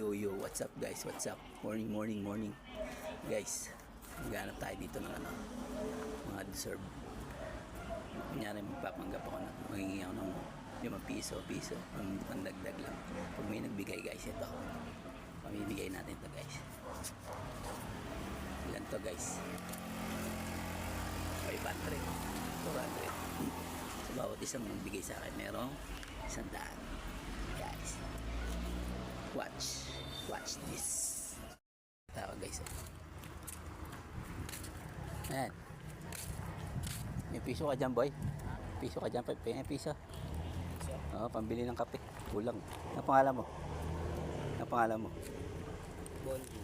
Yo, what's up guys? What's up? Morning. Guys, maghanap tayo dito ng mga deserve. Kunyari magpapanggap ako na maghingi ako ng 5 piso, ang dagdag lang. Pag may nagbigay guys, ito. Pamibigay natin ito guys. Ilan to guys? 500, 200. Sa bawat isang magbigay sa akin, merong 100. Guys, watch this. Tawa guys. Ayan. May piso ka dyan boy. Piso ka dyan. May piso. Oo, pambili ng kape. Kulang. Ano pangalan mo? Bondi.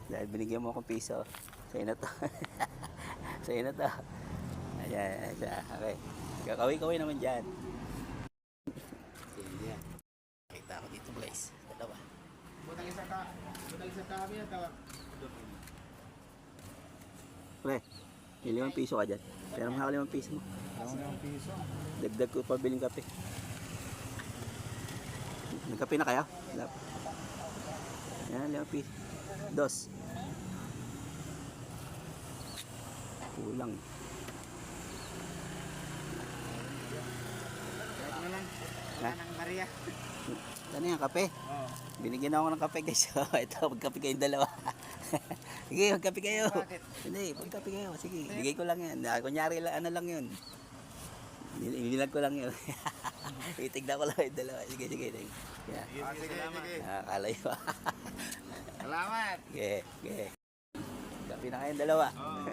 Dahil binigyan mo akong piso. Sa'yo na to. Ayan. Okay. Kakawi-kawi naman dyan. Sige. Kita ako dito guys. Dalawa. Butang isa kami na tawag. Pre, may 5 piso ka dyan. Pero mahal 5 piso mo. 5 piso. Dagdag ko pabiling kape. Nagkape na kaya? Wala pa. Yan, 5 piso. 2. Kulang. Ano lang? Ha? Ng Maria. Ano yung kape? Oo. Binigyan ako ng kape guys. Ito, magkape kayong dalawa. Sige, magkape kayo. Bakit? Hindi, magkape kayo. Sige, bigay ko lang yan. Kunyari lang, ano lang yun. Inilag ko lang yun. Itignan ko lang yung dalawa. Sige. Yeah. Sige. Nakakala yun. Salamat. Sige. Kape na kayong dalawa. Oo.